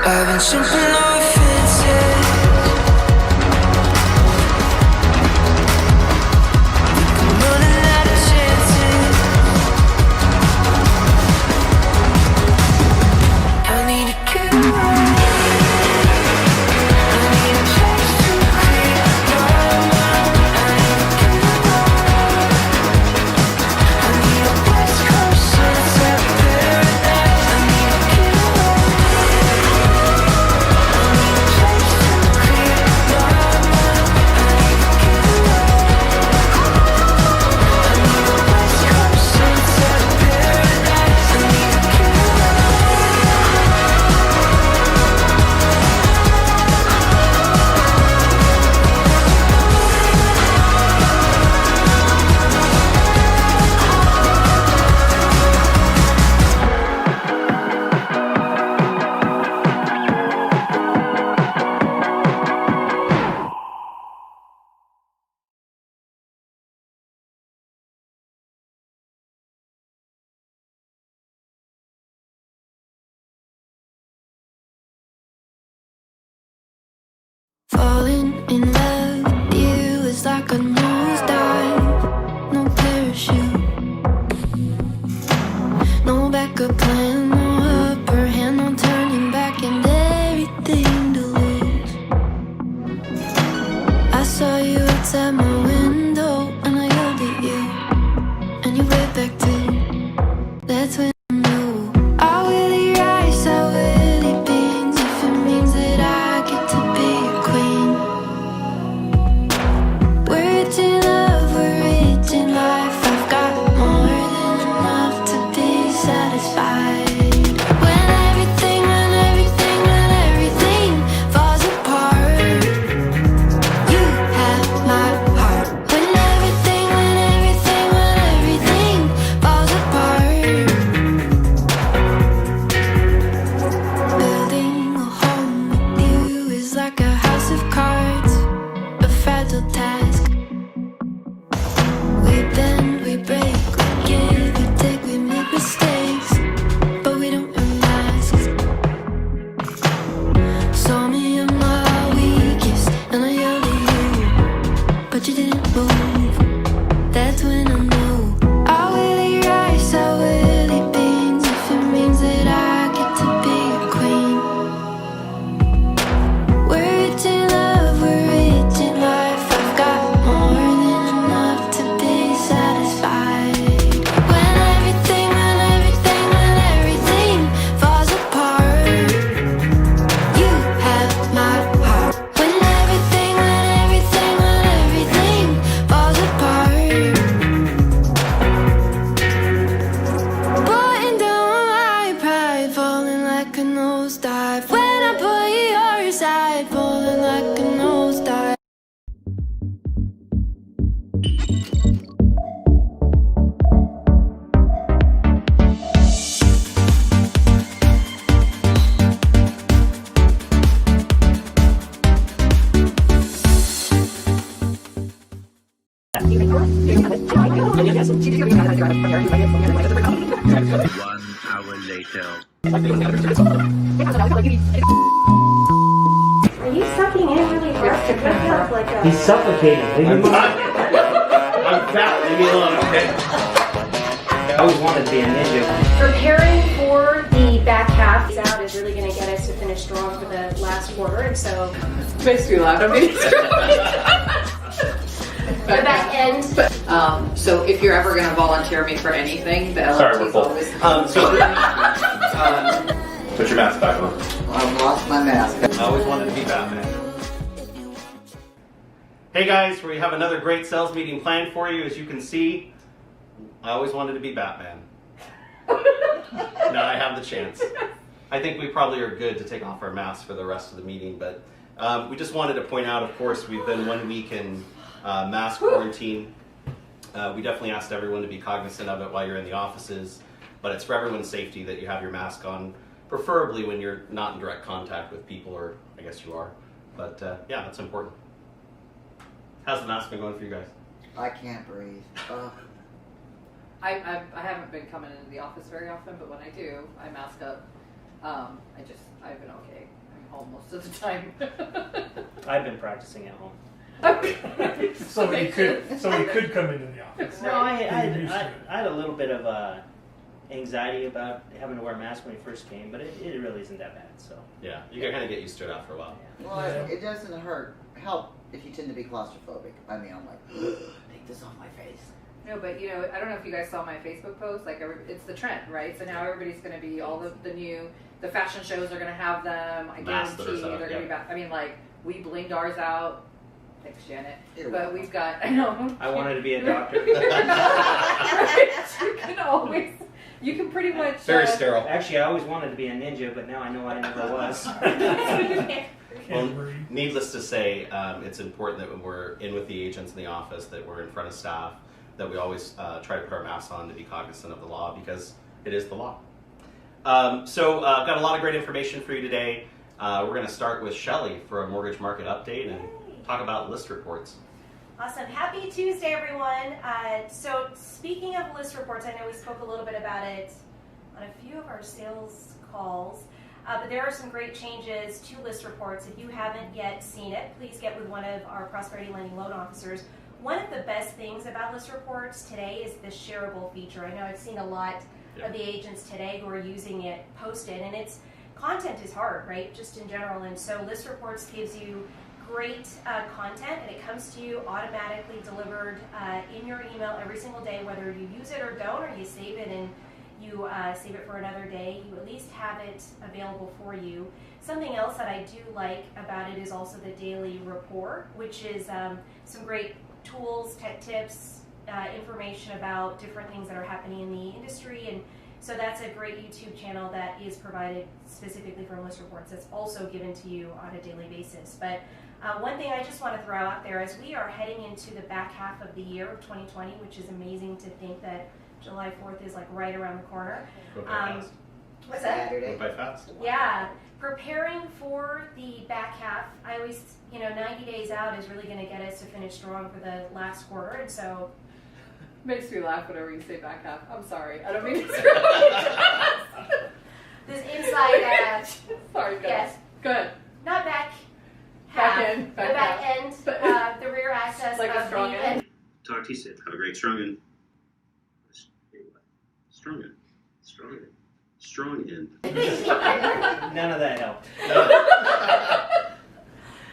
I've been jumping over fences. I'm running out of chances. I need to get away. I need a place to clear my mind. I need to get away. I need a West Coast sunset paradise. I need to get away. I need a place to clear my mind. I need to get away. I need a West Coast sunset paradise. I need to get away. Falling in love with you is like a nosedive. No parachute, no backup plan, no upper hand, no turning back, and everything to lose. I saw you outside my window and I yelled at you, and you waved back too. That's when I knew I will eat rice, I will eat beans, if it means that I get to be a queen. We're rich in love, we're rich in life. I've got more than enough to be satisfied. When everything falls apart, you have my heart. When everything falls apart, building a home with you is like a house of cards, a fragile task. We bend, we break, we give, we take, we make mistakes, but we don't wear masks. Saw me at my weakest, and I yelled at you, but you didn't move. That's when I knew I will eat rice, I will eat beans, if it means that I get to be a queen. We're rich in love, we're rich in life. I've got more than enough to be satisfied. When everything falls apart, you have my heart. When everything falls apart, putting down my pride, falling like a nosedive. When I put you aside, falling like a nosedive. One hour later. Are you sucking in really hard to pick up like a... He's suffocating. Leave him alone. I'm fat, leave me alone, okay? I always wanted to be a ninja. Preparing for the back half out is really going to get us to finish strong for the last quarter, and so Makes me laugh. I mean, the back end. so if you're ever going to volunteer me for anything, the Sorry, LFT we're is full. always... Put your mask back on. I've lost my mask. I always wanted to be Batman. Hey guys, we have another great sales meeting planned for you. As you can see, I always wanted to be Batman. Now I have the chance. I think we probably are good to take off our masks for the rest of the meeting, but we just wanted to point out, of course, we've been 1 week in mask quarantine. We definitely asked everyone to be cognizant of it while you're in the offices, but it's for everyone's safety that you have your mask on, preferably when you're not in direct contact with people, or I guess you are. But yeah, that's important. How's the mask been going for you guys? I can't breathe. Ugh. I haven't been coming into the office very often, but when I do, I mask up. I've been okay. I'm home most of the time. I've been practicing at home. So he could come into the office. No, I You're used to it. had a little bit of anxiety about having to wear a mask when we first came, but it really isn't that bad. So Yeah, you can kind of get used to it after a while. Well, it doesn't help if you tend to be claustrophobic. I mean, I'm like, take this off my face. No, but you know, I don't know if you guys saw my Facebook post. Like, it's the trend, right? So now everybody's going to be all the fashion shows are going to have them. I Masks that are guarantee set up, they're going to be back. I mean, like, we blinged ours out. Thanks, Janet. You're But welcome. we've got. I know. I wanted to be a doctor. Right? You can always. You can pretty much. Very sterile. Actually, I always wanted to be a ninja, but now I know I never was. Well, Can't breathe. needless to say, it's important that when we're in with the agents in the office, that we're in front of staff, that we always try to put our masks on to be cognizant of the law, because it is the law. So got a lot of great information for you today. We're going to start with Shelley for a mortgage market update and talk about list reports. Awesome. Happy Tuesday, everyone. So speaking of list reports, I know we spoke a little bit about it on a few of our sales calls, but there are some great changes to list reports. If you haven't yet seen it, please get with one of our Prosperity Lending loan officers. One of the best things about list reports today is the shareable feature. I know I've seen a lot of the agents today who are using it posted, and it's content is hard, right? Just in general, and so list reports gives you great content, and it comes to you automatically delivered in your email every single day, whether you use it or don't, or you save it and you save it for another day. You at least have it available for you. Something else that I do like about it is also the daily report, which is some great tools, tech tips, information about different things that are happening in the industry. And so that's a great YouTube channel that is provided specifically for list reports that's also given to you on a daily basis. But one thing I just want to throw out there is we are heading into the back half of the year of 2020, which is amazing to think that July 4th is like right around the corner. Go by fast. What's that? Go Saturday. by fast. Yeah, preparing for the back half. I always, 90 days out is really going to get us to finish strong for the last quarter, and so. Makes me laugh whenever you say back half. I'm sorry. I don't mean to. This inside, Sorry, guys. yes, Good. not back half, Back end, the back back half. end, the rear access Like a of strong the end? Talk to you soon. Have a great strong end. Strong end. Strong end. Strong end. None of that helped.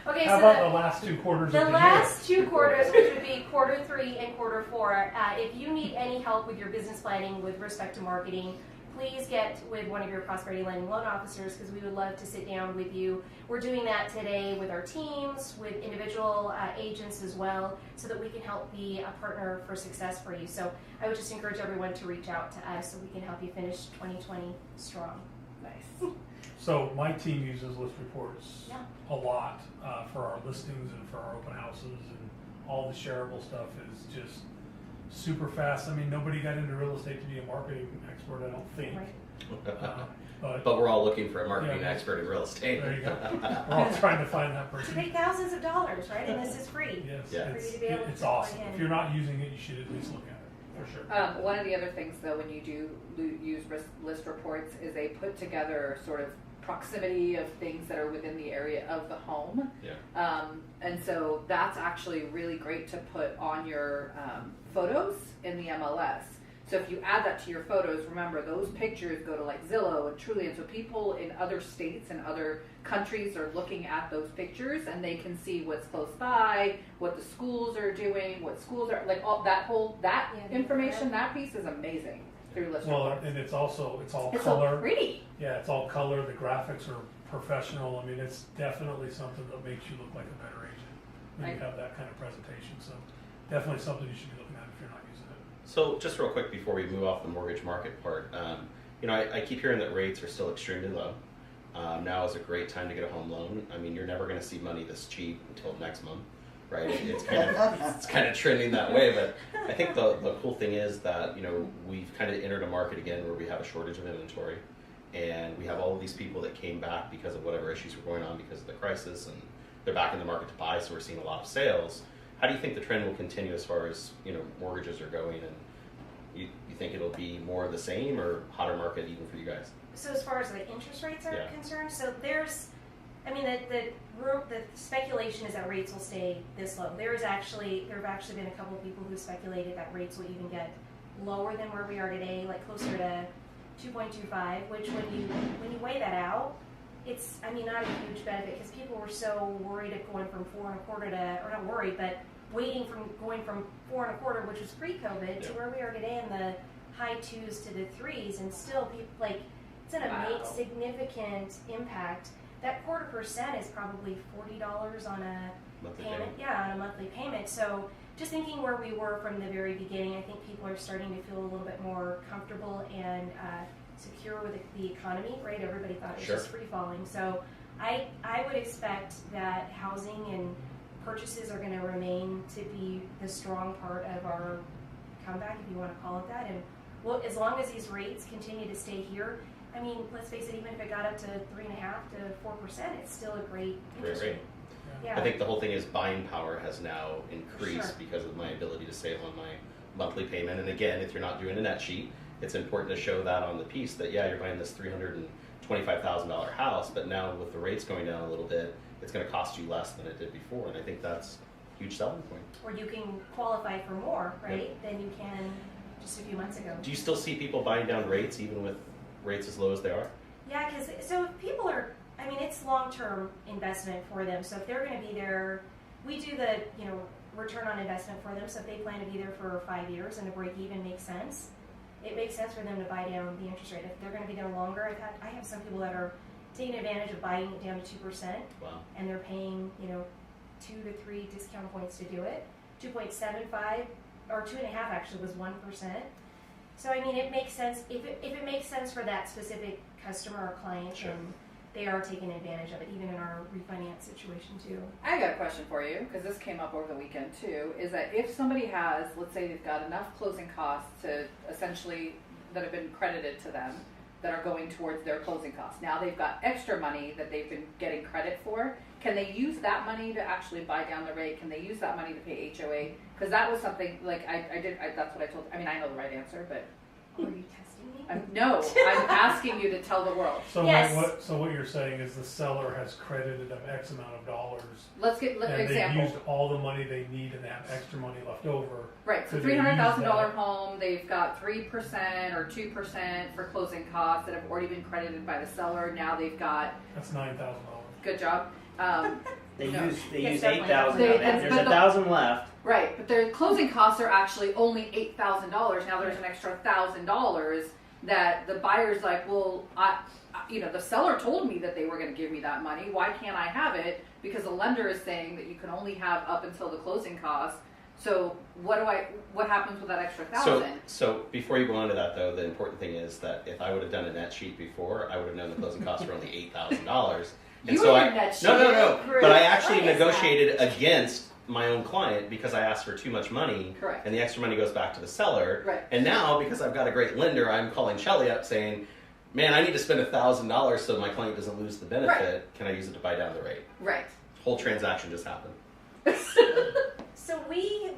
Okay, How so about the last two quarters the of the last two quarters, which would be quarter 3 and quarter 4, if you need any help with your business planning with respect to marketing, please get with one of your Prosperity Lending loan officers, because we would love to sit down with you. We're doing that today with our teams, with individual agents as well, so that we can help be a partner for success for you. So I would just encourage everyone to reach out to us so we can help you finish 2020 strong. Nice. So my team uses list reports Yeah. a lot for our listings and for our open houses, and all the shareable stuff is just super fast. I mean, nobody got into real estate to be a marketing expert, I don't think. Right. But But we're all looking for a marketing Yeah. expert in real estate. there you go. We're all trying to find that To person. pay thousands of dollars, right? And this is free. Yes, Yeah. For you to be able it's to awesome. plug in. If you're not using it, you should at least look at it, for sure. One of the other things, though, when you do use list reports, is they put together sort of proximity of things that are within the area of the home. Yeah. And so that's actually really great to put on your photos in the MLS. So if you add that to your photos, remember those pictures go to like Zillow and Trulia, and so people in other states and other countries are looking at those pictures, and they can see what's close by, what the schools are doing, what schools are like. All that Yeah, information, that piece is amazing through list Well, reports. and it's all It's color. so pretty. Yeah, it's all color. The graphics are professional. I mean, it's definitely something that makes you look like a better agent when you Right. have that kind of presentation. So definitely something you should be looking at if you're not using it. So just real quick before we move off the mortgage market part, I keep hearing that rates are still extremely low. Now is a great time to get a home loan. I mean, you're never going to see money this cheap until next month, right? It's kind of trending that way. But I think the cool thing is that we've kind of entered a market again where we have a shortage of inventory, and we have all of these people that came back because of whatever issues were going on because of the crisis, and they're back in the market to buy. So we're seeing a lot of sales. How do you think the trend will continue as far as mortgages are going, and You think it'll be more of the same or hotter market even for you guys? So as far as the interest rates are Yeah. concerned, so there's, I mean, the speculation is that rates will stay this low. There have actually been a couple of people who speculated that rates will even get lower than where we are today, like closer to 2.25. Which when you weigh that out, it's, I mean, not a huge benefit because people were so worried of going from 4.25 to, or not worried, but waiting from going from 4.25, which was pre-COVID, to where we are today in the high 2s to the 3s, and still people like it's going to make significant impact. That 0.25% is probably $40 on a Monthly payment. Yeah, on a monthly payment. So just thinking where we were from the very beginning, I think people are starting to feel a little bit more comfortable and secure with the economy, right? Everybody thought it was Sure. just free falling. So I would expect that housing and purchases are going to remain to be the strong part of our comeback, if you want to call it that. And well, as long as these rates continue to stay here, I mean, let's face it, even if it got up to 3.5% to 4%, it's still a great interest Great rate. rate. Yeah. I think the whole thing is buying power has now increased Sure. because of my ability to save on my monthly payment. And again, if you're not doing a net sheet, it's important to show that on the piece that, yeah, you're buying this $325,000 house, but now with the rates going down a little bit, it's going to cost you less than it did before. And I think that's a huge selling point. Or you can qualify for more, right, than you can just a few months ago. Do you still see people buying down rates even with rates as low as they are? Yeah, because so if people are, I mean, it's long-term investment for them. So if they're going to be there, we do the, return on investment for them. So if they plan to be there for 5 years and a break even makes sense, it makes sense for them to buy down the interest rate. If they're going to be there longer, I have some people that are taking advantage of buying it down to 2%, Wow. and they're paying, 2 to 3 discount points to do it. 2.75 or 2.5 actually was 1%. So I mean, it makes sense if it makes sense for that specific customer or client, Sure. and they are taking advantage of it, even in our refinance situation too. I got a question for you, because this came up over the weekend too, is that if somebody has, let's say they've got enough closing costs to essentially, that have been credited to them, that are going towards their closing costs. Now they've got extra money that they've been getting credit for. Can they use that money to actually buy down the rate? Can they use that money to pay HOA? Because that was something, like, that's what I told, I mean, I know the right answer, but Are you testing me? I'm asking you to tell the world. So Yes. what you're saying is the seller has credited them X amount of dollars, Let's get an and example. they've used all the money they need, and they have extra money left over. Right, so Could they use $300,000 that? home, they've got 3% or 2% for closing costs that have already been credited by the seller. Now they've got, That's $9,000. good job. They No. use Yes, 8,000 definitely. of it. They- There's but the- 1,000 left. Right, but their closing costs are actually only $8,000. Now there's an extra $1,000 that the buyer's like, well, the seller told me that they were going to give me that money. Why can't I have it? Because the lender is saying that you can only have up until the closing costs. So what happens with that extra $1,000? So before you go on to that though, the important thing is that if I would have done a net sheet before, I would have known the closing costs were only $8,000. And You so and I your net sheet. no. But I actually What is negotiated against my own client because I asked for too much money, Correct. and the extra money goes back to the seller. Right. And now because I've got a great lender, I'm calling Shelly up saying, "Man, I need to spend $1,000 so my client doesn't lose the benefit. Can I use it to buy down the rate?" Right. Whole transaction just happened. So we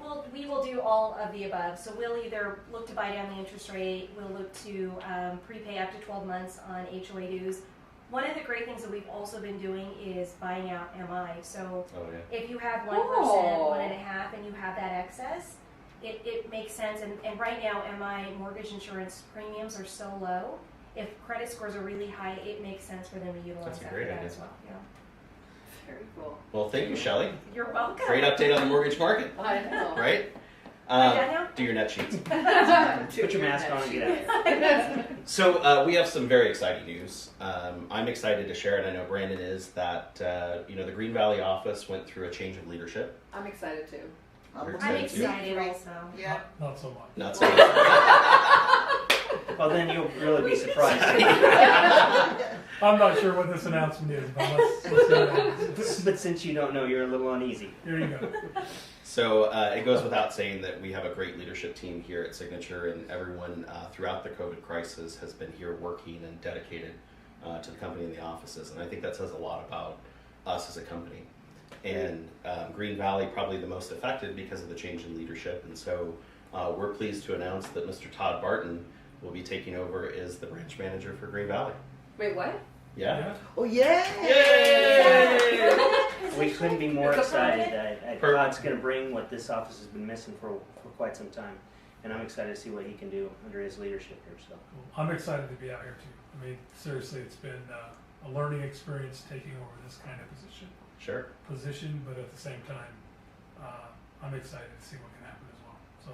will do all of the above. So we'll either look to buy down the interest rate, we'll look to prepay up to 12 months on HOA dues. One of the great things that we've also been doing is buying out MI. So Oh yeah. if you have 1%, Oh. 1.5%, and you have that excess, it makes sense. And right now, MI mortgage insurance premiums are so low. If credit scores are really high, it makes sense for them to utilize That's a that great for that idea. as well. Yeah. Very cool. Well, thank you, Shelly. You're welcome. Great update on the mortgage market, I know. right? Are you done now? Do your net sheets. Put your mask on and get out. So we have some very exciting news. I'm excited to share it. I know Brandon is that the Green Valley office went through a change of leadership. I'm excited too. We're I'm excited too. excited also. Yeah. Not so much. Not so much. Well, then you'll really be surprised. I'm not sure what this announcement is, but let's see what happens. But since you don't know, you're a little uneasy. Here you go. So it goes without saying that we have a great leadership team here at Signature, and everyone throughout the COVID crisis has been here working and dedicated to the company and the offices. And I think that says a lot about us as a company. And Green Valley probably the most affected because of the change in leadership. And so we're pleased to announce that Mr. Todd Barton will be taking over as the branch manager for Green Valley. Wait, what? Yeah. Oh, yeah! Yay! We couldn't be more It's a excited. Todd's going to bring what this office has been missing for quite some time, and I'm excited to see what he can do under his leadership here. So I'm excited to be out here too. I mean, seriously, it's been a learning experience taking over this kind of Sure. position, but at the same time, I'm excited to see what can happen as well. So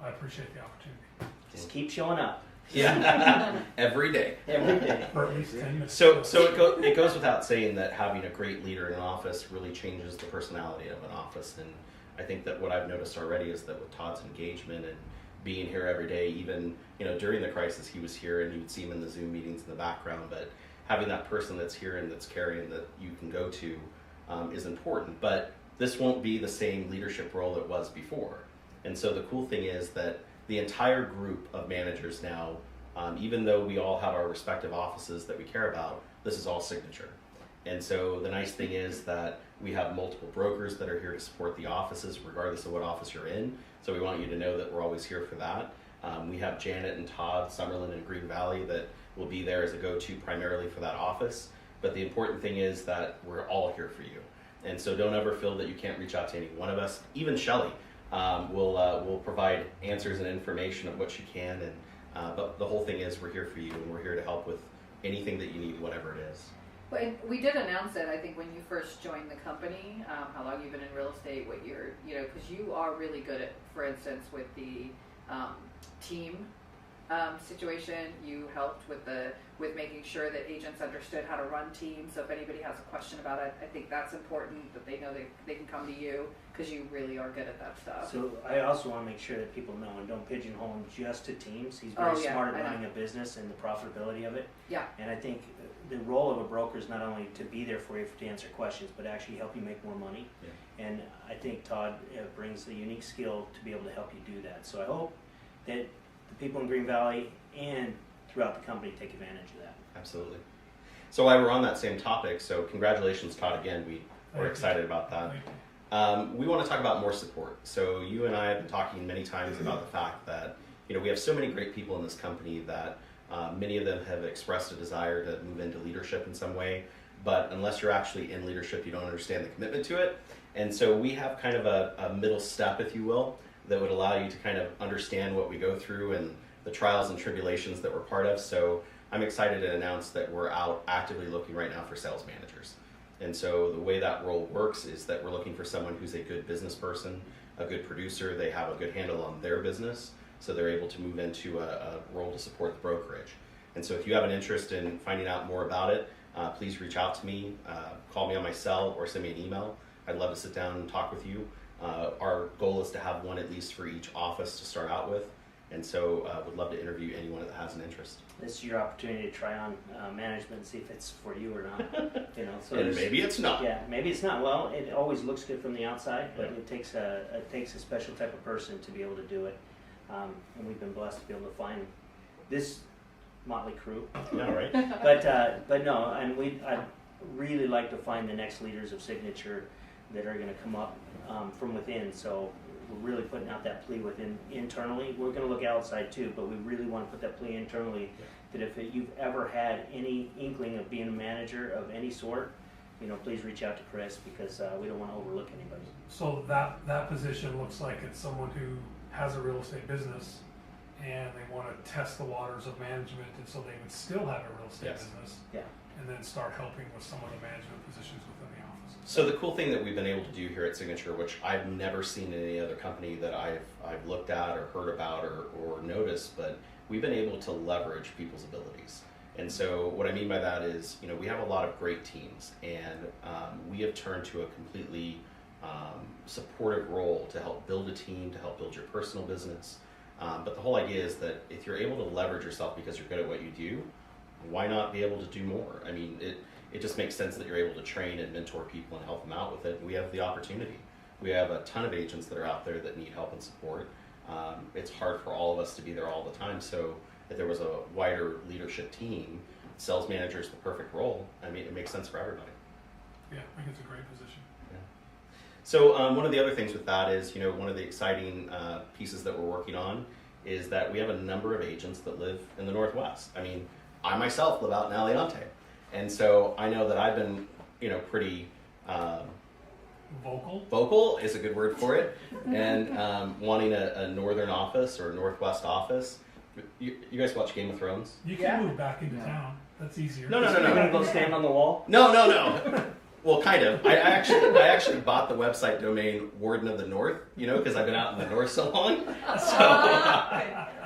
I appreciate the opportunity. just keep showing up Yeah. Every day. every day. For at least 10 minutes. So it goes without saying that having a great leader in an office really changes the personality of an office, and I think that what I've noticed already is that with Todd's engagement and being here every day, even during the crisis, he was here and you would see him in the Zoom meetings in the background, but having that person that's here and that's caring that you can go to is important. But this won't be the same leadership role it was before, and so the cool thing is that the entire group of managers now, even though we all have our respective offices that we care about, this is all Signature. And so the nice thing is that we have multiple brokers that are here to support the offices regardless of what office you're in. So we want you to know that we're always here for that. We have Janet and Todd, Summerlin and Green Valley that will be there as a go-to primarily for that office. But the important thing is that we're all here for you. And so don't ever feel that you can't reach out to any one of us. Even Shelly will provide answers and information of what she can. But the whole thing is we're here for you, and we're here to help with anything that you need, whatever it is. Well, and we did announce it, I think, when you first joined the company, how long you've been in real estate, what you're, because you are really good at, for instance, with the team situation. You helped with making sure that agents understood how to run teams. So if anybody has a question about it, I think that's important that they know they can come to you because you really are good at that stuff. So I also want to make sure that people know and don't pigeonhole him just to teams. He's very smart at running a business and the profitability of it. Yeah. And I think the role of a broker is not only to be there for you to answer questions, but actually help you make more money. Yeah. And I think Todd brings the unique skill to be able to help you do that. So I hope that the people in Green Valley and throughout the company take advantage of that. Absolutely. So while we're on that same topic, so congratulations, Todd, again. We're excited about that. We want to talk about more support. So you and I have been talking many times about the fact that we have so many great people in this company that many of them have expressed a desire to move into leadership in some way, but unless you're actually in leadership, you don't understand the commitment to it. And so we have kind of a middle step, if you will, that would allow you to kind of understand what we go through and the trials and tribulations that we're part of. So I'm excited to announce that we're out actively looking right now for sales managers. And so the way that role works is that we're looking for someone who's a good business person, a good producer, they have a good handle on their business, so they're able to move into a role to support the brokerage. And so if you have an interest in finding out more about it, please reach out to me, call me on my cell, or send me an email. I'd love to sit down and talk with you. Our goal is to have one at least for each office to start out with, and so would love to interview anyone that has an interest. This is your opportunity to try on management and see if it's for you or not. So And maybe it's not. Yeah, maybe it's not. Well, it always looks good from the outside, but it takes a special type of person to be able to do it. And we've been blessed to be able to find this motley crew. Yeah, right. But no, and I'd really like to find the next leaders of Signature that are going to come up from within. So we're really putting out that plea within internally. We're going to look outside too, but we really want to put that plea internally. That if you've ever had any inkling of being a manager of any sort, please reach out to Chris, because we don't want to overlook anybody. So that position looks like it's someone who has a real estate business and they want to test the waters of management, and so they would still have a real estate business. Yeah. And then start helping with some of the management positions within the office. So the cool thing that we've been able to do here at Signature, which I've never seen in any other company that I've looked at or heard about or noticed, but we've been able to leverage people's abilities. And so what I mean by that is, we have a lot of great teams, and we have turned to a completely supportive role to help build a team, to help build your personal business. But the whole idea is that if you're able to leverage yourself because you're good at what you do, why not be able to do more? I mean, it just makes sense that you're able to train and mentor people and help them out with it. We have the opportunity. We have a ton of agents that are out there that need help and support. It's hard for all of us to be there all the time. So if there was a wider leadership team, sales manager is the perfect role. I mean, it makes sense for everybody. Yeah, I think it's a great position. So one of the other things with that is, one of the exciting pieces that we're working on is that we have a number of agents that live in the Northwest. I mean, I myself live out in Aliante, and so I know that I've been, pretty vocal is a good word for it, and wanting a northern office or a Northwest office. You guys watch Game of Thrones? You can move back into town. That's easier. No. You're gonna go stand on the wall? No. Well, kind of. I actually bought the website domain Warden of the North, because I've been out in the North so long. So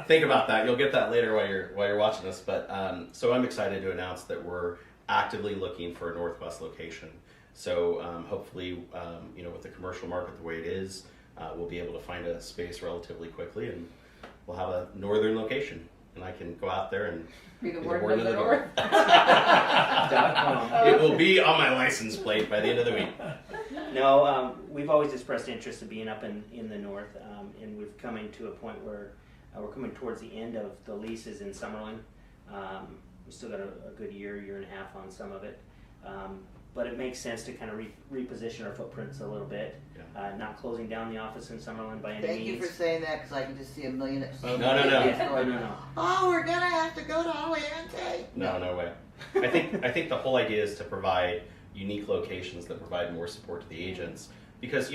think about that. You'll get that later while you're watching this. But so I'm excited to announce that we're actively looking for a Northwest location. So hopefully, with the commercial market the way it is, we'll be able to find a space relatively quickly, and we'll have a northern location, and I can go out there and Be the Warden of the North. It will be on my license plate by the end of the week. No, we've always expressed interest in being up in the north, and we've coming to a point where we're coming towards the end of the leases in Summerlin. We still got a good year and a half on some of it, but it makes sense to kind of reposition our footprints a little bit. Yeah. Not closing down the office in Summerlin by any Thank means. you for saying that, because I can just see a million. No. No. Oh, we're gonna have to go to Aliante. No way. I think the whole idea is to provide unique locations that provide more support to the agents, because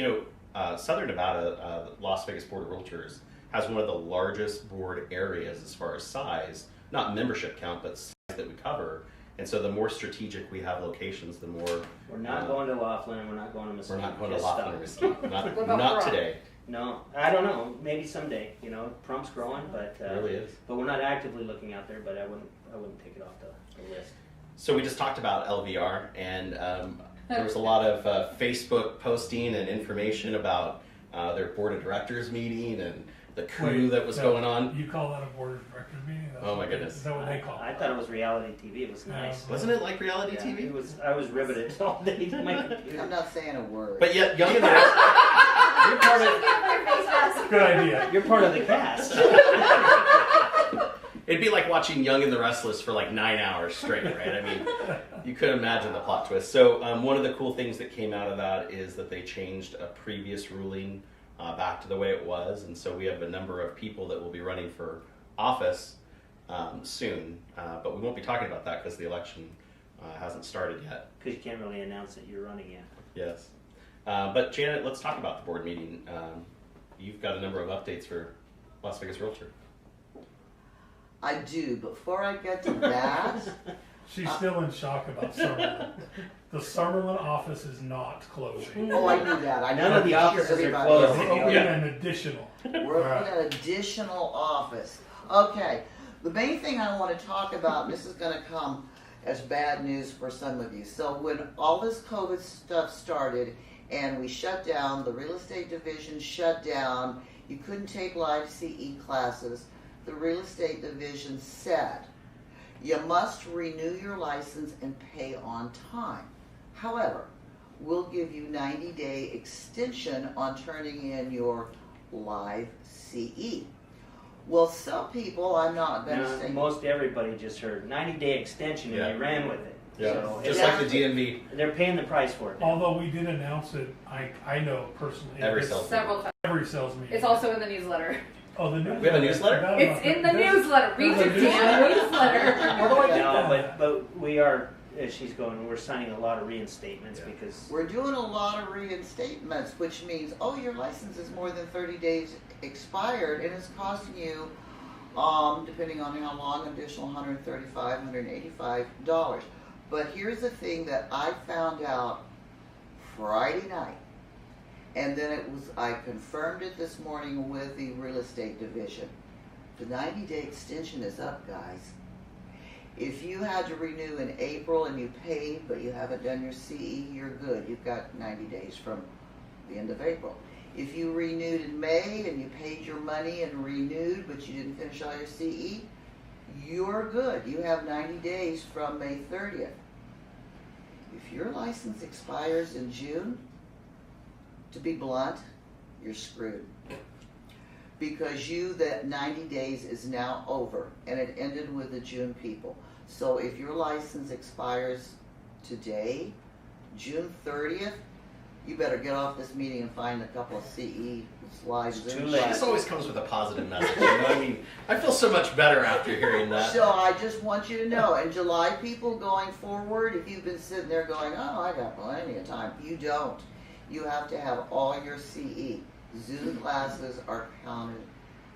Southern Nevada, Las Vegas Board of Realtors has one of the largest board areas as far as size, not membership count, but size that we cover. And so the more strategic we have locations, the more. We're not going to Laughlin, and we're not going to Mesquite. We're not going to Just Laughlin or stop. Mesquite. Not today. No, I don't know. Maybe someday. Prom's growing, but It really is. But we're not actively looking out there. But I wouldn't take it off the list. So we just talked about LVR, and there was a lot of Facebook posting and information about their board of directors meeting and the coup that was going on. You call that a board of directors meeting? Oh my goodness. Is that what they call it? I thought it was reality TV. It was nice. Wasn't it like reality Yeah, TV? It was. I was riveted all day to my I'm computer. not saying a word. But yet, Young and the Restless. You're part of. Good idea. You're part of the cast. It'd be like watching Young and the Restless for like 9 hours straight, right? I mean, you could imagine the plot twist. So one of the cool things that came out of that is that they changed a previous ruling back to the way it was, and so we have a number of people that will be running for office soon, but we won't be talking about that because the election hasn't started yet. Because you can't really announce that you're running yet. Yes. But Janet, let's talk about the board meeting. You've got a number of updates for Las Vegas Realtor. I do, but before I get to that, She's still in shock about Summerlin. The Summerlin office is not closing. oh, I knew that. I None know of the sure offices are everybody We're closed. else- opening Yeah. an additional. We're opening an additional office. Okay, the main thing I want to talk about, and this is going to come as bad news for some of you. So when all this COVID stuff started and we shut down, the real estate division shut down, you couldn't take live CE classes, the real estate division said, you must renew your license and pay on time. However, we'll give you 90-day extension on turning in your live CE. Well, some people, I'm not going to say. Most everybody just heard 90-day extension and Yeah. they ran with it. Yeah. So Just it's- like the DMV. they're paying the price for it. now. Although we did announce it, I know personally. Every it's sales Several times. every sales meeting. It's also in the newsletter. Oh, the newsletter. We have a newsletter? I forgot It's about in that. the Does- newsletter. Read Does your the damn newsletter. No, but we are, as she's going, we're signing a lot of reinstatements Yeah. because We're doing a lot of reinstatements, which means, oh, your license is more than 30 days expired, and it's costing you, depending on how long, additional $135, $185. But here's the thing that I found out Friday night, and then I confirmed it this morning with the real estate division. The 90-day extension is up, guys. If you had to renew in April and you paid, but you haven't done your CE, you're good. You've got 90 days from the end of April. If you renewed in May and you paid your money and renewed, but you didn't finish all your CE, you're good. You have 90 days from May 30th. If your license expires in June, to be blunt, you're screwed. Because that 90 days is now over, and it ended with the June people. So if your license expires today, June 30th, you better get off this meeting and find a couple of CE slides. It's Zoom too late. slides. This always comes with a positive message. You know? I mean, I feel so much better after hearing that. So I just want you to know, and July people going forward, if you've been sitting there going, oh, I got plenty of time, you don't. You have to have all your CE. Zoom classes are counted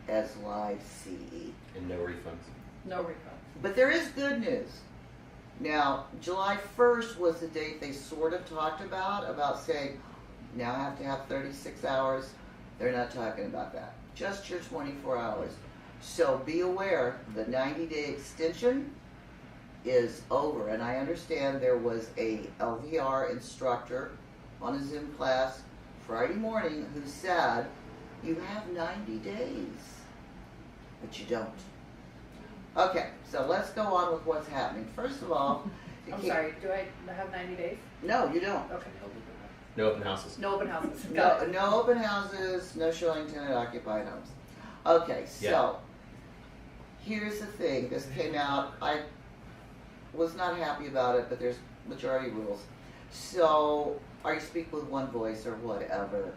as live CE. And no refunds. No refund. But there is good news. Now, July 1st was the date they sort of talked about saying, now I have to have 36 hours. They're not talking about that. Just your 24 hours. So be aware, the 90-day extension is over. And I understand there was a LVR instructor on a Zoom class Friday morning who said, you have 90 days, but you don't. Okay, so let's go on with what's happening. First of all, I'm sorry, do I have 90 days? No, you don't. Okay. No open houses. No open houses. Got it. No open houses, no showing tenant occupied homes. Okay, so here's the thing. This came out. I was not happy about it, but there's majority rules. So, or you speak with one voice or whatever.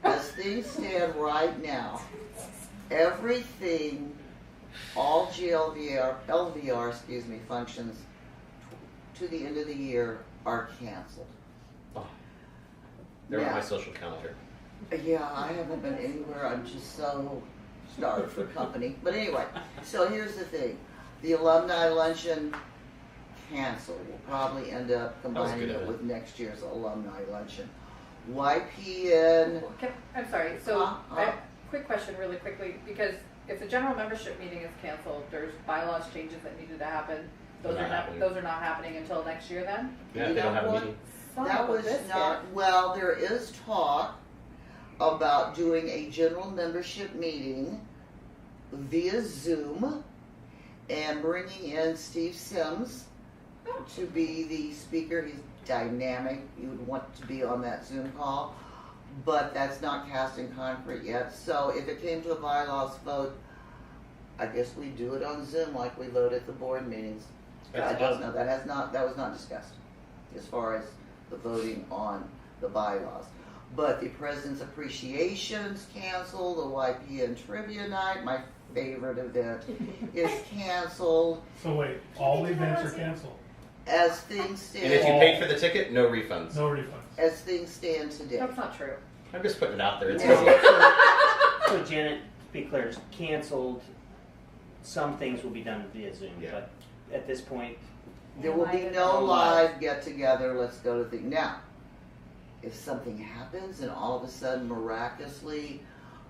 As things stand right now, everything, all LVR, functions to the end of the year are canceled. They're on Yeah. my social calendar. Yeah, I haven't been anywhere. I'm just so starved for company. But anyway, so here's the thing. The alumni luncheon canceled. We'll probably end up combining good it idea. with next year's alumni luncheon. YPN, I'm sorry, so Uh-huh. quick question really quickly, because if the general membership meeting is canceled, there's bylaws changes that needed to happen. Those They're are not not happening. those are not happening until next year then? Yeah, You they don't know have a what? meeting. that Son of a was biscuit. not, well, there is talk about doing a general membership meeting via Zoom and bringing in Steve Sims to be the speaker. He's dynamic. You would want to be on that Zoom call, but that's not cast in concrete yet. So if it came to a bylaws vote, I guess we do it on Zoom like we vote at the board meetings. I don't know. That was not discussed as far as the voting on the bylaws. But the President's Appreciation's canceled. The YPN Trivia Night, my favorite event, is canceled. So wait, all the events are canceled. As things And if stand, you paid for the ticket, no refunds. No refunds. as things stand today. That's not true. I'm just putting it out there. It's Yeah. easy. So Janet, to be clear, it's canceled. Some things will be done via Zoom, Yeah. but at this point, There will be no live get together. Let's go to the now. If something happens and all of a sudden miraculously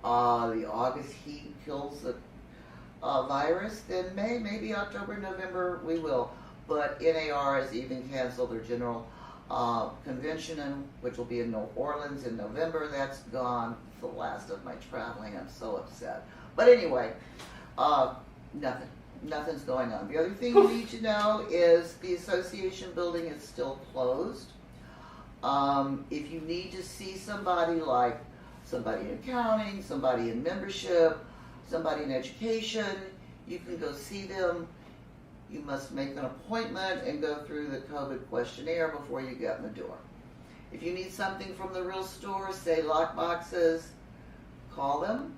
the August heat kills the virus, then maybe October, November we will. But NAR has even canceled their general convention, which will be in New Orleans in November. That's gone. It's the last of my traveling. I'm so upset. But anyway, nothing. Nothing's going on. The other thing you need to know is the association building is still closed. If you need to see somebody, like somebody in accounting, somebody in membership, somebody in education, you can go see them. You must make an appointment and go through the COVID questionnaire before you get in the door. If you need something from the real store, say lock boxes, call them.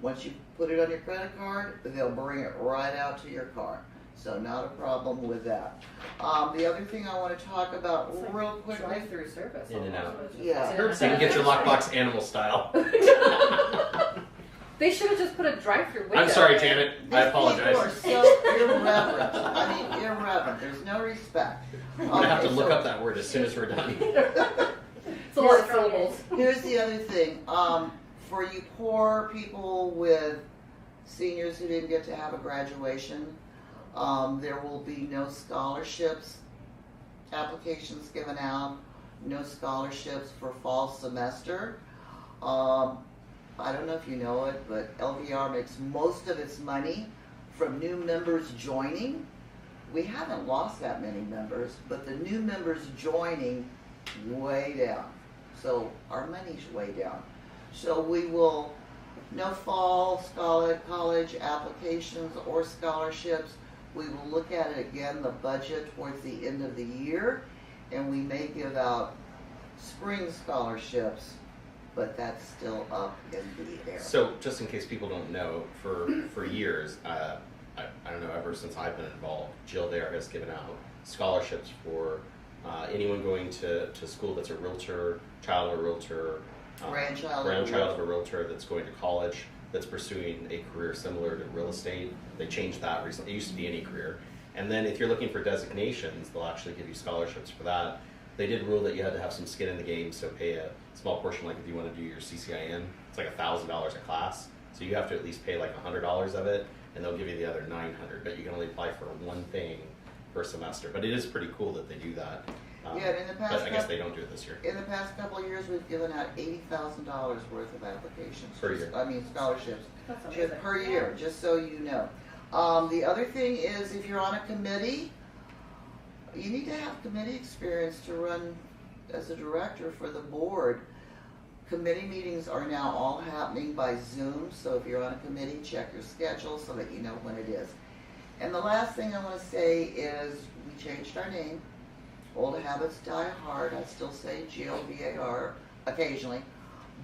Once you put it on your credit card, they'll bring it right out to your car. So not a problem with that. The other thing I want to talk about It's like real quickly. Drive-through service. In and out. almost. Yeah. So you can get your lockbox animal style. They should have just put a drive-through window. I'm sorry, Janet. I These people are apologize. so irreverent. I mean, irreverent. There's no respect. I'm gonna have to Okay, look so up that word as soon as we're done. It's a lot of syllables. Here's the other thing. For you poor people with seniors who didn't get to have a graduation, there will be no scholarships applications given out, no scholarships for fall semester. I don't know if you know it, but LVR makes most of its money from new members joining. We haven't lost that many members, but the new members joining way down. So our money's way down. So we will, no fall college applications or scholarships. We will look at it again, the budget towards the end of the year, and we may give out spring scholarships, but that's still up in the air. So, just in case people don't know, for years, I don't know, ever since I've been involved, Jill Dare has given out scholarships for anyone going to school that's a realtor, child of a realtor, Grandchild of a realtor that's going to college, that's pursuing a career similar to real estate. They changed that recently. It used to be any career. And then if you're looking for designations, they'll actually give you scholarships for that. They did rule that you had to have some skin in the game, so pay a small portion, like if you want to do your CCIN, it's like $1,000 a class. So you have to at least pay like $100 of it, and they'll give you the other $900, but you can only apply for one thing per semester. But it is pretty cool that they do that. Yeah, and in the past but I guess they don't do it this year. In the past couple of years, we've given out $80,000 worth of applications. Per year. I mean, scholarships. That's Just amazing. per year, just so you know. The other thing is, if you're on a committee, you need to have committee experience to run as a director for the board. Committee meetings are now all happening by Zoom, so if you're on a committee, check your schedule so that you know when it is. And the last thing I want to say is, we changed our name. Old habits die hard. I still say GLVAR occasionally.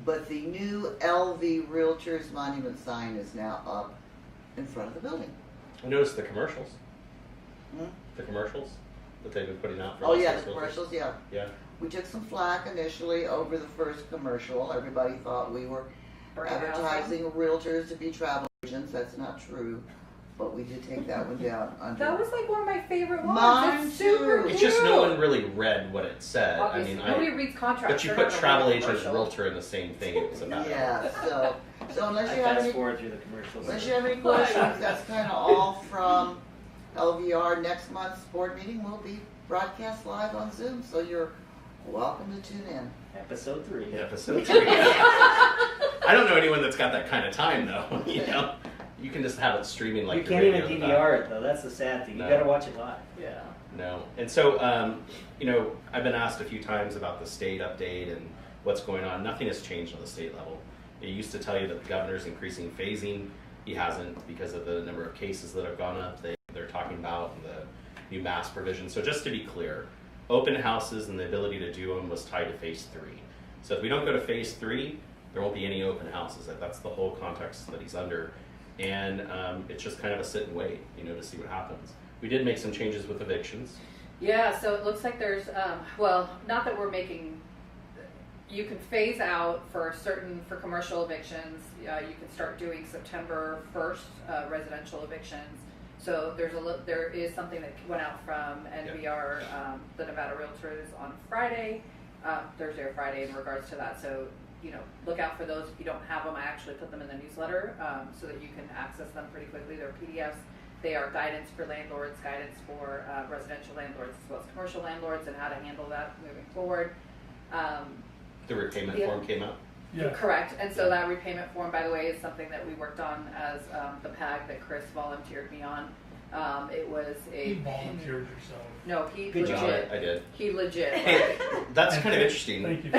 But the new LV Realtors Monument sign is now up in front of the building. I noticed the commercials. Hmm? The commercials that they've been putting out for Oh Las yeah, Vegas the Realtors. commercials, yeah. Yeah. We took some flack initially over the first commercial. Everybody thought we were advertising realtors to be travel agents. That's not true. But we did take that one down. That was like one of my favorite ones. Mine It's super too. It's just no cute. one really read what it said. Obviously, I mean, nobody reads contracts. but you They're put not gonna travel read a agent, commercial. realtor in the same thing. It was about Yeah, so unless I you have fast any forward through the commercials. unless you have any questions, that's kind of all from LVR. Next month's board meeting will be broadcast live on Zoom, so you're welcome to tune in. Episode 3. Episode 3. I don't know anyone that's got that kind of time though. You know, you can just have it streaming like You the can't even radio DVR it though. That's the sad thing. No. You got to watch it live. Yeah. No. And so, you know, I've been asked a few times about the state update and what's going on. Nothing has changed on the state level. It used to tell you that the governor's increasing phasing. He hasn't, because of the number of cases that have gone up. They're talking about the new mask provision. So just to be clear, open houses and the ability to do them was tied to phase 3. So if we don't go to phase 3, there won't be any open houses. That's the whole context that he's under. And it's just kind of a sit and wait, you know, to see what happens. We did make some changes with evictions. Yeah, so it looks like there's, well, not that we're making, you can phase out for commercial evictions. You can start doing September 1st residential evictions. So there is something that went out from NVR, the Nevada Realtors on Friday, Thursday or Friday in regards to that. So, you know, look out for those. If you don't have them, I actually put them in the newsletter so that you can access them pretty quickly. They're PDFs. They are guidance for landlords, guidance for residential landlords as well as commercial landlords, and how to handle that moving forward. The repayment Yeah. form came out. Yeah. Correct. And so that repayment form, by the way, is something that we worked on as the PAG that Chris volunteered me on. It was You a volunteered yourself. no, he Good job. legit. I did. He legit. Hey, that's And kind of interesting. Thank you.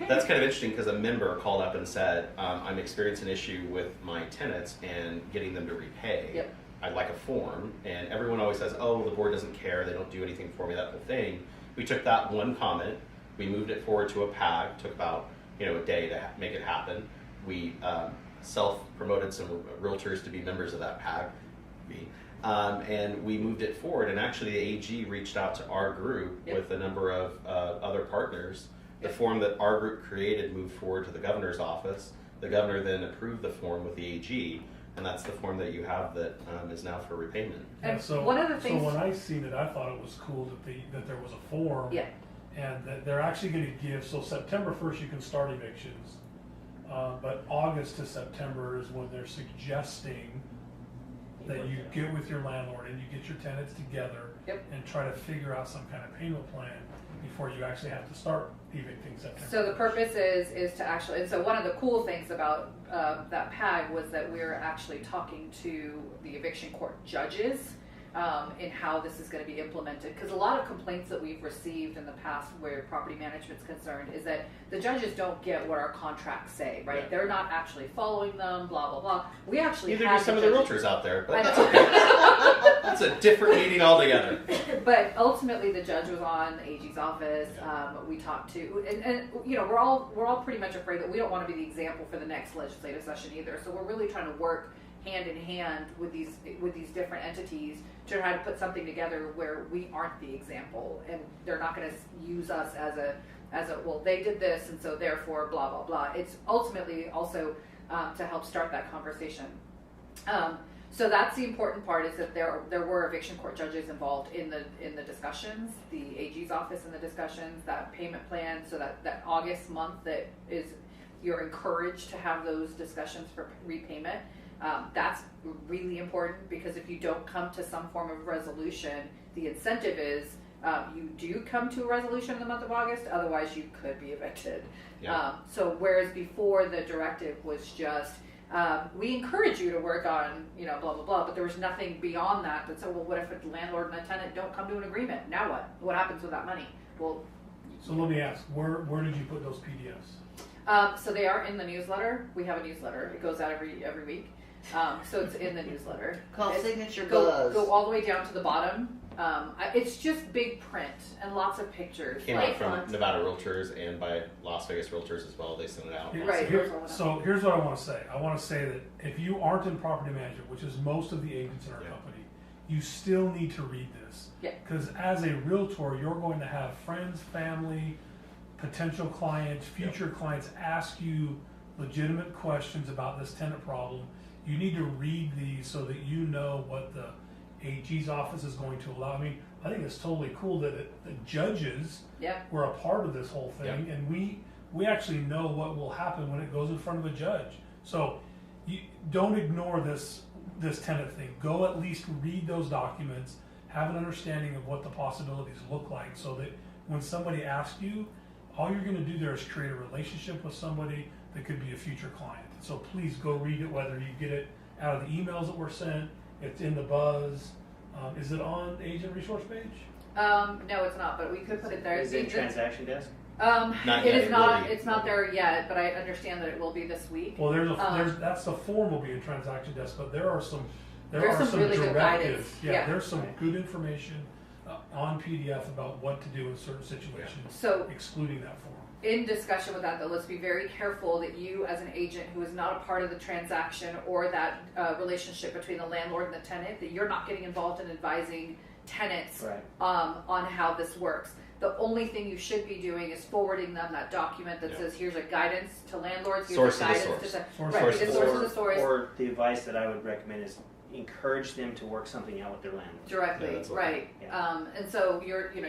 That's kind of interesting because a member called up and said, I'm experiencing an issue with my tenants and getting them to repay. Yep. I'd like a form. And everyone always says, oh, the board doesn't care. They don't do anything for me, that whole thing. We took that one comment. We moved it forward to a PAG. Took about a day to make it happen. We self-promoted some realtors to be members of that PAG. And we moved it forward. And actually the AG reached out to our group Yep. with a number of other partners. The Yep. form that our group created moved forward to the governor's office. The governor then approved the form with the AG, and that's the form that you have that is now for repayment. And Yeah, so, one of the things- So when I seen it, I thought it was cool that there was a form. Yeah. And that they're actually going to give, so September 1st you can start evictions. But August to September is when they're suggesting that you get with your landlord and you get your tenants together. Yep. And try to figure out some kind of payment plan before you actually have to start evicting September. So the purpose is to actually, and so one of the cool things about that PAG was that we're actually talking to the eviction court judges in how this is going to be implemented. Because a lot of complaints that we've received in the past where property management's concerned is that the judges don't get what our contracts say, right? Yeah. They're not actually following them, blah, blah, blah. We actually Neither had do some of the the judges- realtors out there, but I that's know. okay. That's a different meeting altogether. But ultimately, the judge was on the AG's office. We talked to, and you know, we're all pretty much afraid that we don't want to be the example for the next legislative session either. So we're really trying to work hand in hand with these different entities to try to put something together where we aren't the example, and they're not going to use us as a well, they did this, and so therefore blah blah blah. It's ultimately also to help start that conversation. So that's the important part, is that there were eviction court judges involved in the discussions, the AG's office in the discussions, that payment plan, so that August month that is, you're encouraged to have those discussions for repayment. That's really important, because if you don't come to some form of resolution, the incentive is you do come to a resolution in the month of August, otherwise you could be evicted. Yeah. So whereas before the directive was just, we encourage you to work on, you know, blah, blah, blah, but there was nothing beyond that that said, well, what if a landlord and a tenant don't come to an agreement? Now what? What happens with that money? Well, So let me ask, where did you put those PDFs? so they are in the newsletter. We have a newsletter. It goes out every week. So it's in the newsletter. Called It's- Signature go Buzz. all the way down to the bottom. It's just big print and lots of pictures. Came Like, out from Nevada Realtors and by Las Vegas Realtors as well. They sent it out. Right. So here's what I want to say. I want to say that if you aren't in property management, which is most of the agents in our Yeah. company, you still need to read this. Yeah. Because as a realtor, you're going to have friends, family, potential clients, future clients ask you legitimate questions about this tenant problem. You need to read these so that you know what the AG's office is going to allow. I mean, I think it's totally cool that the judges Yeah. were a part of this whole thing, and we actually know what will happen when it goes in front of a judge. So you don't ignore this tenant thing. Go at least read those documents, have an understanding of what the possibilities look like, so that when somebody asks you, all you're going to do there is create a relationship with somebody that could be a future client. So please go read it, whether you get it out of the emails that were sent, it's in the Buzz. Is it on the agent resource page? No, it's not, but we could put it there. Is it in It's- transaction desk? Not it yet, is it not. will be. It's not there yet, but I understand that it will be this week. Well, that's the form will be in transaction desk, but there are some There's some really good directives. guidance. Yeah, Yeah. there's some good information on PDF about what to do in certain situations, So excluding that form. in discussion with that, though, let's be very careful that you, as an agent who is not a part of the transaction or that relationship between the landlord and the tenant, that you're not getting involved in advising tenants Right. on how this works. The only thing you should be doing is forwarding them that document that Yeah. says, here's a guidance to landlords, here's Source a to the guidance source. to Source right, to the the source. source of the source. Or the advice that I would recommend is encourage them to work something out with their landlord. Directly, Yeah, that's what- right. yeah. And so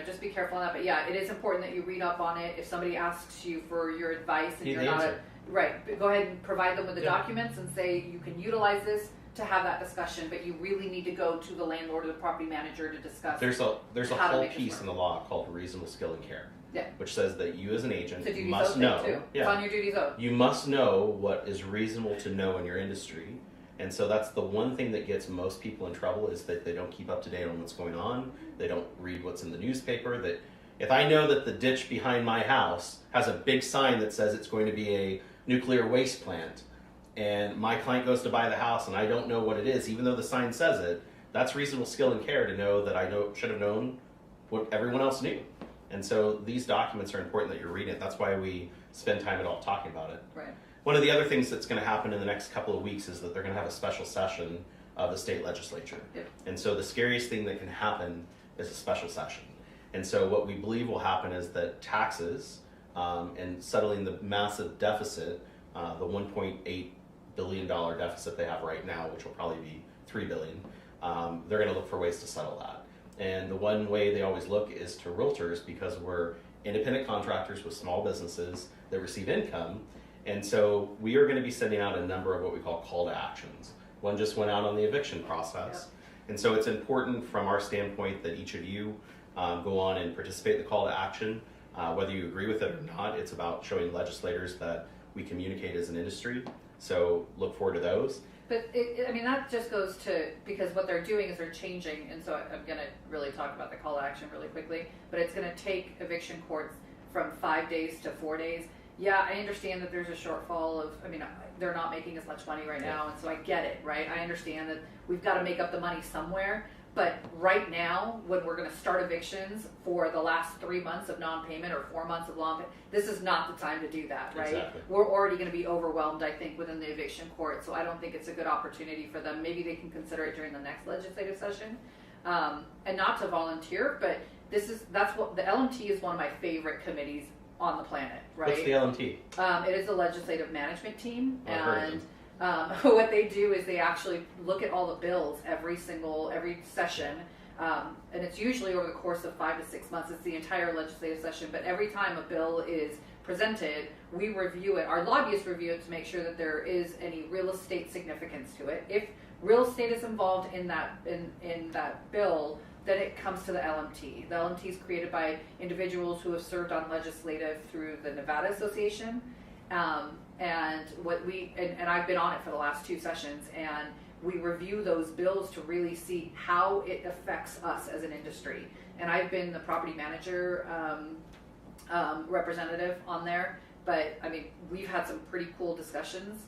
just be careful on that. But yeah, it is important that you read up on it. If somebody asks you for your advice and Be you're the not answer. right, go ahead and provide them with the Yeah. documents and say you can utilize this to have that discussion. But you really need to go to the landlord or the property manager to discuss. There's a How to whole make this piece work. in the law called reasonable skill and care, Yeah. which says that you as an agent It's a duties must owed thing, know. too. Yeah. It's on your duties owed. You must know what is reasonable to know in your industry. And so that's the one thing that gets most people in trouble, is that they don't keep up to date on what's going on. They don't read what's in the newspaper. That if I know that the ditch behind my house has a big sign that says it's going to be a nuclear waste plant, and my client goes to buy the house and I don't know what it is, even though the sign says it, that's reasonable skill and care to know that I should have known what everyone else knew. And so these documents are important that you're reading it. That's why we spend time at all talking about it. Right. One of the other things that's going to happen in the next couple of weeks is that they're going to have a special session of the state legislature. Yep. And so the scariest thing that can happen is a special session. And so what we believe will happen is that taxes and settling the massive deficit, the $1.8 billion deficit they have right now, which will probably be $3 billion, they're going to look for ways to settle that. And the one way they always look is to realtors, because we're independent contractors with small businesses that receive income. And so we are going to be sending out a number of what we call call to actions. One just went out on the eviction process. And so it's important from our standpoint that each of you go on and participate in the call to action. Whether you agree with it or not, it's about showing legislators that we communicate as an industry. So look forward to those. But I mean, that just goes to, because what they're doing is they're changing, and so I'm going to really talk about the call to action really quickly, but it's going to take eviction courts from 5 days to 4 days. Yeah, I understand that there's a shortfall of, I mean, they're not making as much money right now, and so I get it, right? I understand that we've got to make up the money somewhere, but right now, when we're going to start evictions for the last 3 months of non-payment or 4 months of long, this is not the time to do that, right? Exactly. We're already going to be overwhelmed, I think, within the eviction court, so I don't think it's a good opportunity for them. Maybe they can consider it during the next legislative session, and not to volunteer, but that's what the LMT is. One of my favorite committees on the planet, right? What's the LMT? It is the legislative management team, I've heard of and what they do is they actually look at all the bills every session, and it's usually over the course of 5 to 6 months. It's the entire legislative session, but every time a bill is presented, we review it. Our lobbyists review it to make sure that there is any real estate significance to it. If real estate is involved in that bill, then it comes to the LMT. The LMT is created by individuals who have served on legislative through the Nevada Association. And I've been on it for the last 2 sessions, and we review those bills to really see how it affects us as an industry. And I've been the property manager representative on there, but I mean, we've had some pretty cool discussions.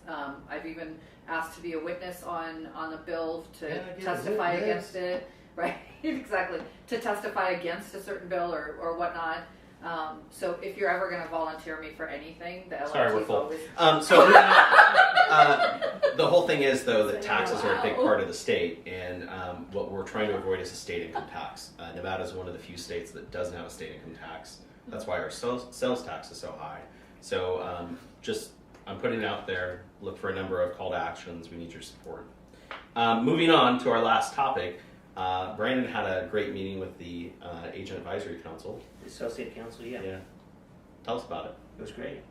I've even asked to be a witness on the bill to testify against it. Right, exactly. To testify against a certain bill or whatnot. So if you're ever going to volunteer me for anything, the LMT Sorry, we're is full. always... The whole thing is, though, that taxes are a big part of the state, and what we're trying to avoid is a state income tax. Nevada is one of the few states that doesn't have a state income tax. That's why our sales tax is so high. So I'm putting it out there. Look for a number of call to actions. We need your support. Moving on to our last topic. Brandon had a great meeting with the Agent Advisory Council. The Associate Council, yeah. Yeah. Tell us about it. It was great.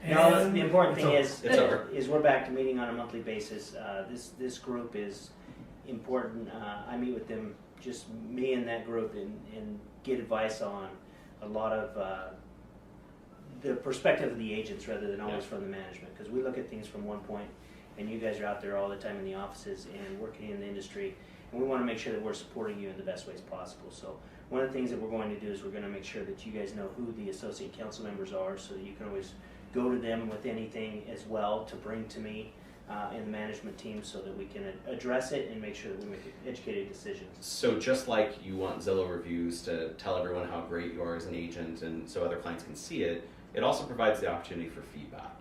No, the important thing It's over. is we're back to meeting on a monthly basis. This group is important. I meet with them, just me and that group, and get advice on a lot of the perspective of the agents rather than always from the management. Because we look at things from one point, and you guys are out there all the time in the offices and working in the industry, and we want to make sure that we're supporting you in the best ways possible. So one of the things that we're going to do is we're going to make sure that you guys know who the associate council members are, so that you can always go to them with anything as well to bring to me and the management team, so that we can address it and make sure that we make educated decisions. So just like you want Zillow reviews to tell everyone how great you are as an agent and so other clients can see it, it also provides the opportunity for feedback.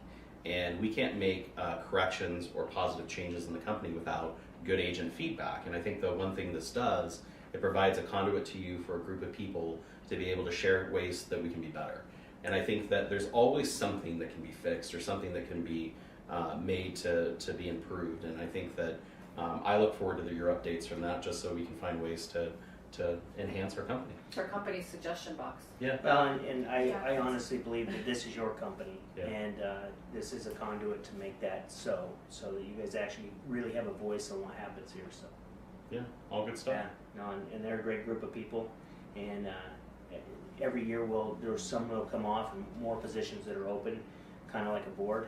And we can't make corrections or positive changes in the company without good agent feedback. And I think the one thing this does, it provides a conduit to you for a group of people to be able to share ways that we can be better. And I think that there's always something that can be fixed or something that can be made to be improved. And I think that I look forward to your updates from that, just so we can find ways to enhance our company. It's our company's suggestion box. Yeah. Well, and I honestly believe that this is your company, Yeah. and this is a conduit to make that so that you guys actually really have a voice on what happens here. So Yeah, all good stuff. yeah, no, and they're a great group of people, and every year there's some will come off and more positions that are open, kind of like a board.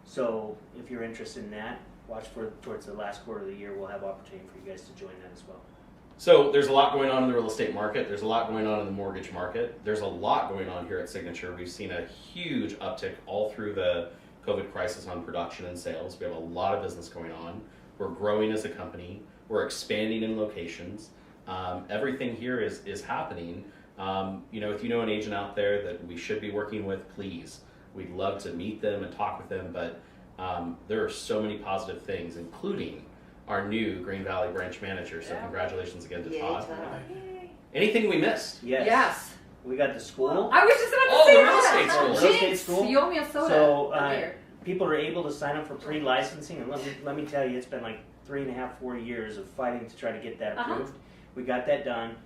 So if you're interested in that, watch towards the last quarter of the year. We'll have opportunity for you guys to join that as well. So there's a lot going on in the real estate market. There's a lot going on in the mortgage market. There's a lot going on here at Signature. We've seen a huge uptick all through the COVID crisis on production and sales. We have a lot of business going on. We're growing as a company. We're expanding in locations. Everything here is happening. If you know an agent out there that we should be working with, please. We'd love to meet them and talk with them, but there are so many positive things, including our new Green Valley branch manager. So congratulations again to Todd. Anything we missed? Yes. We got the school. I was just about to say the real that. estate school. Real estate Jinx, school. you owe me a soda. So people are able to sign up for pre-licensing, and let me tell you, it's been like 3.5-4 years of fighting to try to get that approved. We got that done.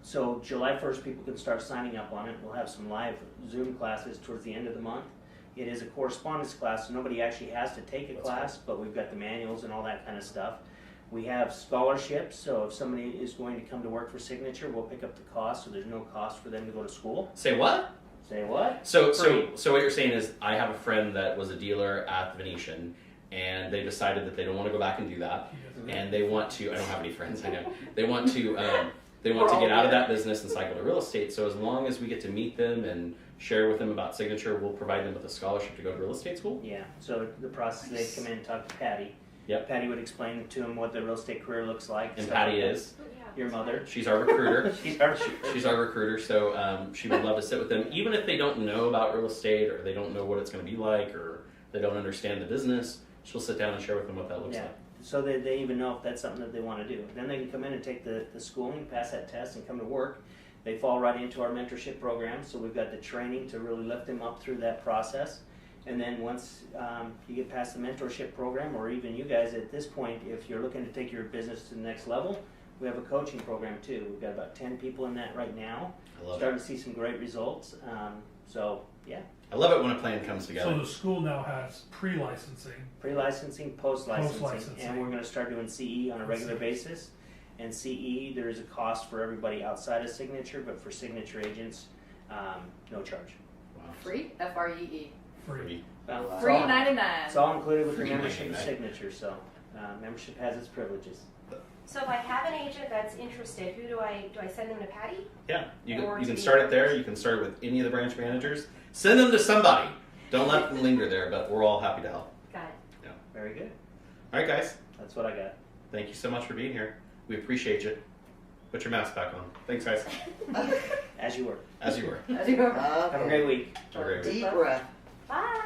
So July 1st, people can start signing up on it. We'll have some live Zoom classes towards the end of the month. It is a correspondence class, so nobody actually has to take a class, but we've got the manuals and all that kind of stuff. We have scholarships, so if somebody is going to come to work for Signature, we'll pick up the cost, so there's no cost for them to go to school. Say what? Say what? So Free. what you're saying is, I have a friend that was a dealer at the Venetian, and they decided that they don't want to go back and do that, and they want to. I don't have any friends. I know they want to. They want to get out of that business and cycle to real estate. So as long as we get to meet them and share with them about Signature, we'll provide them with a scholarship to go to real estate school. Yeah. So the process, they come in and talk to Patty. Yep. Patty would explain to them what the real estate career looks like. And stuff Patty like is. that. Your mother. She's our recruiter. She's our recruiter, so she would love to sit with them, even if they don't know about real estate or they don't know what it's going to be like or they don't understand the business. She'll sit down and share with them what that looks Yeah. like. So that they even know if that's something that they want to do. Then they can come in and take the schooling, pass that test, and come to work. They fall right into our mentorship program, so we've got the training to really lift them up through that process. And then once you get past the mentorship program, or even you guys at this point, if you're looking to take your business to the next level, we have a coaching program too. We've got about 10 people in that right now. I love Starting it. to see some great results. So yeah, I love it when a plan comes So together. the school now has pre-licensing. pre-licensing, post-licensing, Post-licensing. and we're going to start doing CE on a regular basis. And CE, there is a cost for everybody outside of Signature, but for Signature agents, no charge. Wow. Free? F-R-E-E. Free. Well, it's Free all- 99. It's all included with the Free membership of 99. Signature, so membership has its privileges. So if I have an agent that's interested, who do I send them to Patty? Yeah, you Or can to start the it there. others. You can start it with any of the branch managers. Send them to somebody. Don't let them linger there, but we're all happy to help. Got it. Very good. All right, guys. That's what I got. Thank you so much for being here. We appreciate you. Put your mask back on. Thanks, guys. As you were. As you were. As you go. Have a great week. Have a great week. Deep breath. Bye.